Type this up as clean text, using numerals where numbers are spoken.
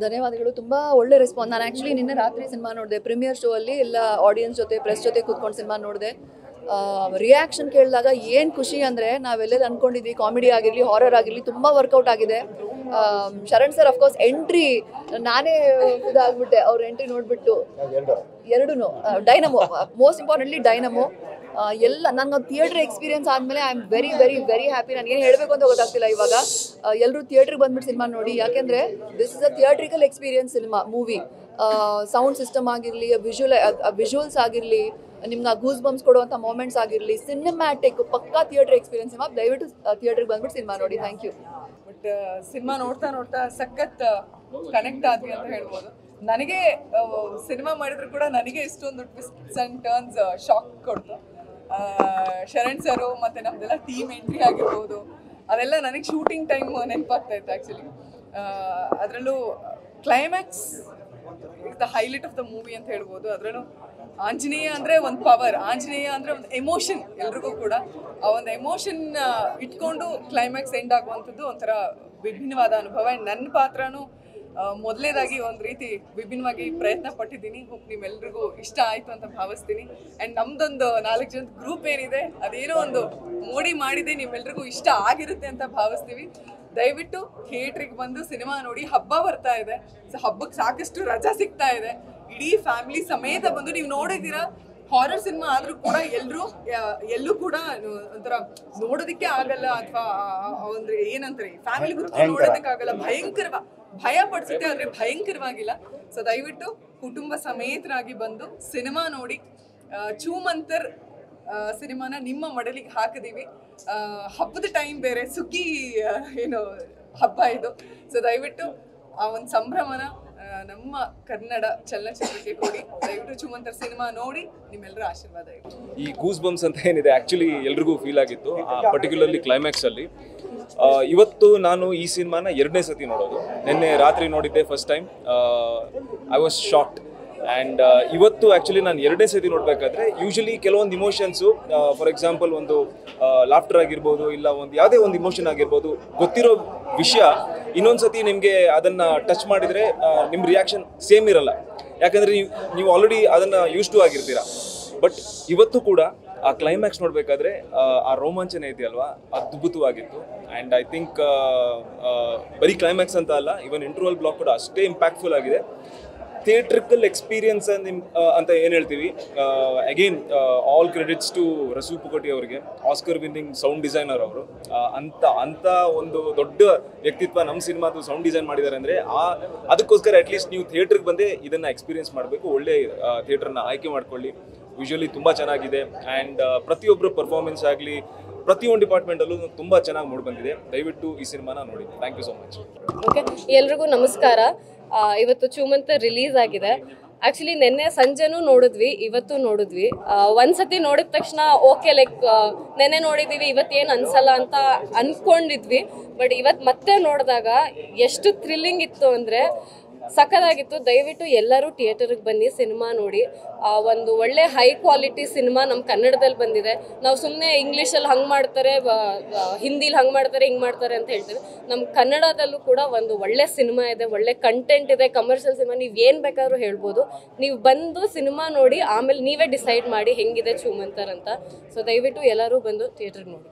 ಧನ್ಯವಾದಗಳು. ತುಂಬ ಒಳ್ಳೆ ರೆಸ್ಪಾನ್ಸ್. ನಾನು ಆ್ಯಕ್ಚುಲಿ ನಿನ್ನೆ ರಾತ್ರಿ ಸಿನಿಮಾ ನೋಡಿದೆ, ಪ್ರೀಮಿಯರ್ ಶೋ ಅಲ್ಲಿ ಎಲ್ಲ ಆಡಿಯನ್ಸ್ ಜೊತೆ ಪ್ರೆಸ್ ಜೊತೆ ಕೂತ್ಕೊಂಡು ಸಿನಿಮಾ ನೋಡಿದೆ. ರಿಯಾಕ್ಷನ್ ಕೇಳಿದಾಗ ಏನು ಖುಷಿ ಅಂದರೆ, ನಾವೆಲ್ಲರೂ ಅಂದ್ಕೊಂಡಿದ್ವಿ ಕಾಮಿಡಿ ಆಗಿರಲಿ ಹಾರರ್ ಆಗಿರಲಿ ತುಂಬ ವರ್ಕೌಟ್ ಆಗಿದೆ. ಶರಣ್ ಸರ್ ಅಫ್ಕೋರ್ಸ್ ಎಂಟ್ರಿ ನಾನೇ ಇದಾಗ್ಬಿಟ್ಟೆ, ಅವ್ರ ಎಂಟ್ರಿ ನೋಡಿಬಿಟ್ಟು ಎರಡೂ ಡೈನಮೋ, ಮೋಸ್ಟ್ ಇಂಪಾರ್ಟೆಂಟ್ಲಿ ಡೈನಮೋ. ಎಲ್ಲ ನನಗೆ ಥಿಯೇಟ್ರ್ ಎಕ್ಸ್ಪೀರಿಯನ್ಸ್ ಆದಮೇಲೆ I am very very very happy. ನನಗೆ ಏನು ಹೇಳಬೇಕು ಅಂತ ಗೊತ್ತಾಗ್ತಿಲ್ಲ ಇವಾಗ. ಎಲ್ಲರೂ ಥಿಯೇಟ್ರಿಗೆ ಬಂದ್ಬಿಟ್ಟು ಸಿನಿಮಾ ನೋಡಿ, ಯಾಕೆಂದರೆ this is a theatrical experience cinema movie. Sound system ಆಗಿರಲಿ, ವಿಜುವಲ್ಸ್ ಆಗಿರಲಿ, ನಿಮ್ಗೆ ಗೂಸ್ ಬಂಪ್ಸ್ ಕೊಡುವಂಥ ಮೂಮೆಂಟ್ಸ್ ಆಗಿರಲಿ, ಸಿನಿಮ್ಯಾಟಿಕ್ ಪಕ್ಕಾ ಥಿಯೇಟ್ರ್ ಎಕ್ಸ್ಪೀರಿಯನ್ಸ್ ಸಿನಿಮಾ. ದಯವಿಟ್ಟು ಥಿಯೇಟ್ರಿಗೆ ಬಂದ್ಬಿಟ್ಟು ಸಿನಿಮಾ ನೋಡಿ. Thank you. ಬಟ್ ಸಿನಿಮಾ ನೋಡ್ತಾ ಸಖತ್ ಕನೆಕ್ಟ್ ಆದ್ವಿ ಅಂತ ಹೇಳ್ಬೋದು. ನನಗೆ ಸಿನಿಮಾ ಮಾಡಿದ್ರು ಕೂಡ ನನಗೆ ಇಷ್ಟೊಂದು ಟ್ವಿಸ್ಟ್ಸ್ ಆ್ಯಂಡ್ ಟರ್ನ್ಸ್ ಶಾಕ್ ಕೊಡ್ತು. ಶರಣ್ ಸರು ಮತ್ತು ನಮ್ಮದೆಲ್ಲ ಟೀಮ್ ಎಂಟ್ರಿ ಆಗಿರ್ಬೋದು, ಅದೆಲ್ಲ ನನಗೆ ಶೂಟಿಂಗ್ ಟೈಮ್ ನೆನಪಾಗ್ತಾ ಇತ್ತು ಆ್ಯಕ್ಚುಲಿ. ಅದರಲ್ಲೂ climax is the highlight of the movie ಅಂತ ಹೇಳ್ಬೋದು. ಅದರಲ್ಲೂ ಆಂಜನೇಯ ಅಂದರೆ ಒಂದು ಪವರ್, ಆಂಜನೇಯ ಅಂದರೆ ಒಂದು ಎಮೋಷನ್, ಎಲ್ರಿಗೂ ಕೂಡ ಆ ಒಂದು ಎಮೋಷನ್ ಇಟ್ಕೊಂಡು ಕ್ಲೈಮ್ಯಾಕ್ಸ್ ಎಂಡ್ ಆಗುವಂಥದ್ದು ಒಂಥರ ವಿಭಿನ್ನವಾದ ಅನುಭವ. ಆ್ಯಂಡ್ ನನ್ನ ಪಾತ್ರನೂ ಮೊದಲನೇದಾಗಿ ಒಂದು ರೀತಿ ವಿಭಿನ್ನವಾಗಿ ಪ್ರಯತ್ನ ಪಟ್ಟಿದ್ದೀನಿ. ಹೋಪ್ ನಿಮ್ಮೆಲ್ರಿಗೂ ಇಷ್ಟ ಆಯಿತು ಅಂತ ಭಾವಿಸ್ತೀನಿ. ಆ್ಯಂಡ್ ನಮ್ಮದೊಂದು 4 ಜನದ ಗ್ರೂಪ್ ಏನಿದೆ ಅದೇನೋ ಒಂದು ಮೋಡಿ ಮಾಡಿದೆ, ನಿಮ್ಮೆಲ್ರಿಗೂ ಇಷ್ಟ ಆಗಿರುತ್ತೆ ಅಂತ ಭಾವಿಸ್ತೀವಿ. ದಯವಿಟ್ಟು ಥಿಯೇಟ್ರಿಗೆ ಬಂದು ಸಿನಿಮಾ ನೋಡಿ. ಹಬ್ಬ ಬರ್ತಾ ಇದೆ, ಹಬ್ಬಕ್ಕೆ ಸಾಕಷ್ಟು ರಜಾ ಸಿಗ್ತಾ ಇದೆ. ಇಡೀ ಫ್ಯಾಮಿಲಿ ಸಮೇತ ಬಂದು ನೀವು ನೋಡಿದ್ದೀರಾ. ಹಾರರ್ ಸಿನಿಮಾ ಆದರೂ ಕೂಡ ಎಲ್ಲೂ ಕೂಡ ಒಂಥರ ನೋಡೋದಕ್ಕೆ ಆಗಲ್ಲ, ಅಥವಾ ಒಂದು ಏನಂತಾರೆ ಫ್ಯಾಮಿಲಿ ಕುತ್ಕೊಂಡು ನೋಡೋದಕ್ಕಾಗಲ್ಲ. ಭಯ ಪಡಿಸುತ್ತೆ, ಆದರೆ ಭಯಂಕರವಾಗಿಲ್ಲ. ಸೊ ದಯವಿಟ್ಟು ಕುಟುಂಬ ಸಮೇತರಾಗಿ ಬಂದು ಸಿನಿಮಾ ನೋಡಿ. ಚೂಮಂತರ್ ಸಿನಿಮಾನ ನಿಮ್ಮ ಮಡಲಿಗೆ ಹಾಕಿದೀವಿ. ಹಬ್ಬದ ಟೈಮ್ ಬೇರೆ, ಸುಗ್ಗಿ ಏನು ಹಬ್ಬ ಇದು. ಸೊ ದಯವಿಟ್ಟು ಆ ಒಂದು ಸಂಭ್ರಮನ ನಮ್ಮ ಕನ್ನಡ ಚಲನಚಿತ್ರಕ್ಕೆ ಕೊಡಿ. ದಯವಿಟ್ಟು ಚೂಮಂತರ್ ಸಿನಿಮಾ ನೋಡಿ, ನಿಮ್ಮೆಲ್ಲರ ಆಶೀರ್ವಾದ ಇದೆ. ಈ ಗೂಸ್ ಬಂಪ್ಸ್ ಅಂತ ಏನಿದೆ ಆ್ಯಕ್ಚುಲಿ ಎಲ್ರಿಗೂ ಫೀಲ್ ಆಗಿತ್ತು, ಪರ್ಟಿಕ್ಯುಲರ್ಲಿ ಕ್ಲೈಮ್ಯಾಕ್ಸಲ್ಲಿ. ಇವತ್ತು ನಾನು ಈ ಸಿನಿಮಾನ 2ನೇ ಸತಿ ನೋಡೋದು. ನಿನ್ನೆ ರಾತ್ರಿ ನೋಡಿದ್ದೆ first time. I was shocked. And ಇವತ್ತು ಆ್ಯಕ್ಚುಲಿ ನಾನು 2ನೇ ಸತಿ ನೋಡಬೇಕಾದ್ರೆ ಯೂಶಲಿ ಕೆಲವೊಂದು ಇಮೋಷನ್ಸು, ಫಾರ್ ಎಕ್ಸಾಂಪಲ್ ಒಂದು ಲಾಫ್ಟರ್ ಆಗಿರ್ಬೋದು, ಇಲ್ಲ ಒಂದು ಯಾವುದೇ ಒಂದು ಇಮೋಷನ್ ಆಗಿರ್ಬೋದು, ಗೊತ್ತಿರೋ ವಿಷಯ ಇನ್ನೊಂದು ಸತಿ ನಿಮಗೆ ಅದನ್ನು ಟಚ್ ಮಾಡಿದರೆ ನಿಮ್ಮ ರಿಯಾಕ್ಷನ್ ಸೇಮ್ ಇರಲ್ಲ. ಯಾಕಂದರೆ ನೀವು ಆಲ್ರೆಡಿ ಅದನ್ನು ಯೂಸ್ ಟು ಆಗಿರ್ತೀರ. ಬಟ್ ಇವತ್ತು ಕೂಡ ಆ ಕ್ಲೈಮ್ಯಾಕ್ಸ್ ನೋಡಬೇಕಾದ್ರೆ ಆ ರೋಮಾಂಚನ ಇದೆಯಲ್ವಾ, ಅದ್ಭುತವಾಗಿತ್ತು. ಆ್ಯಂಡ್ ಐ ಥಿಂಕ್ ಬರೀ ಕ್ಲೈಮ್ಯಾಕ್ಸ್ ಅಂತ ಅಲ್ಲ, ಇವನ್ ಇಂಟರ್ವಲ್ ಬ್ಲಾಕ್ ಕೂಡ ಅಷ್ಟೇ ಇಂಪ್ಯಾಕ್ಟ್ಫುಲ್ ಆಗಿದೆ. ಥಿಯೇಟ್ರಿಕಲ್ ಎಕ್ಸ್ಪೀರಿಯನ್ಸ್ ಅಂತ ಏನು ಹೇಳ್ತೀವಿ. ಅಗೇನ್ ಆಲ್ ಕ್ರೆಡಿಟ್ಸ್ ಟು ರಸು ಪುಕಟಿ ಅವರಿಗೆ, ಆಸ್ಕರ್ ವಿನ್ನಿಂಗ್ ಸೌಂಡ್ ಡಿಸೈನರ್ ಅವರು. ಅಂಥ ಒಂದು ದೊಡ್ಡ ವ್ಯಕ್ತಿತ್ವ ನಮ್ಮ ಸಿನಿಮಾದು ಸೌಂಡ್ ಡಿಸೈನ್ ಮಾಡಿದ್ದಾರೆ ಅಂದರೆ ಅದಕ್ಕೋಸ್ಕರ ಅಟ್ಲೀಸ್ಟ್ ನೀವು ಥಿಯೇಟ್ರಿಗೆ ಬಂದೇ ಇದನ್ನು ಎಕ್ಸ್ಪೀರಿಯನ್ಸ್ ಮಾಡಬೇಕು. ಒಳ್ಳೆ ಥಿಯೇಟ್ರನ್ನ ಆಯ್ಕೆ ಮಾಡ್ಕೊಳ್ಳಿ. ವಿಜುವಲಿ ತುಂಬ ಚೆನ್ನಾಗಿದೆ. ಆ್ಯಂಡ್ ಪ್ರತಿಯೊಬ್ಬರು ಪರ್ಫಾರ್ಮೆನ್ಸ್ ಆಗಲಿ, ಪ್ರತಿಯೊಂದು ಡಿಪಾರ್ಟ್ಮೆಂಟಲ್ಲೂ ತುಂಬ ಚೆನ್ನಾಗಿ ಮೂಡಿ ಬಂದಿದೆ. ದಯವಿಟ್ಟು ಈ ಸಿನಿಮಾನ ನೋಡಿ. Thank you so much. Okay, ಎಲ್ರಿಗೂ ನಮಸ್ಕಾರ. ಇವತ್ತು ಚೂಮಂತರ್ ರಿಲೀಸ್ ಆಗಿದೆ. ಆ್ಯಕ್ಚುಲಿ ನಿನ್ನೆ ಸಂಜೆನೂ ನೋಡಿದ್ವಿ, ಇವತ್ತು ನೋಡಿದ್ವಿ. ಒಂದ್ಸತಿ ನೋಡಿದ ತಕ್ಷಣ ಓಕೆ, ಲೈಕ್ ನೆನ್ನೆ ನೋಡಿದ್ದೀವಿ, ಇವತ್ತೇನು ಅನ್ಸಲ್ಲ ಅಂತ ಅಂದ್ಕೊಂಡಿದ್ವಿ. ಬಟ್ ಇವತ್ತು ಮತ್ತೆ ನೋಡಿದಾಗ ಎಷ್ಟು ಥ್ರಿಲ್ಲಿಂಗ್ ಇತ್ತು ಅಂದರೆ ಸಖತ್ತಾಗಿತ್ತು. ದಯವಿಟ್ಟು ಎಲ್ಲರೂ ಥಿಯೇಟರ್ಗೆ ಬನ್ನಿ, ಸಿನಿಮಾ ನೋಡಿ. ಒಂದು ಒಳ್ಳೆ ಹೈ ಕ್ವಾಲಿಟಿ ಸಿನಿಮಾ ನಮ್ಮ ಕನ್ನಡದಲ್ಲಿ ಬಂದಿದೆ. ನಾವು ಸುಮ್ಮನೆ ಇಂಗ್ಲೀಷಲ್ಲಿ ಹಂಗೆ ಮಾಡ್ತಾರೆ, ಹಿಂದಿಲಿ ಹಂಗೆ ಮಾಡ್ತಾರೆ, ಹಿಂಗೆ ಮಾಡ್ತಾರೆ ಅಂತ ಹೇಳ್ತೀವಿ. ನಮ್ಮ ಕನ್ನಡದಲ್ಲೂ ಕೂಡ ಒಂದು ಒಳ್ಳೆ ಸಿನಿಮಾ ಇದೆ, ಒಳ್ಳೆ ಕಂಟೆಂಟ್ ಇದೆ, ಕಮರ್ಷಿಯಲ್ ಸಿನಿಮಾ. ನೀವು ಏನು ಬೇಕಾದ್ರೂ ಹೇಳ್ಬೋದು. ನೀವು ಬಂದು ಸಿನಿಮಾ ನೋಡಿ, ಆಮೇಲೆ ನೀವೇ ಡಿಸೈಡ್ ಮಾಡಿ ಹೆಂಗಿದೆ ಚೂಮಂತರ್ ಅಂತ. ಸೊ ದಯವಿಟ್ಟು ಎಲ್ಲರೂ ಬಂದು ಥಿಯೇಟರ್ಗೆ ನೋಡಿ.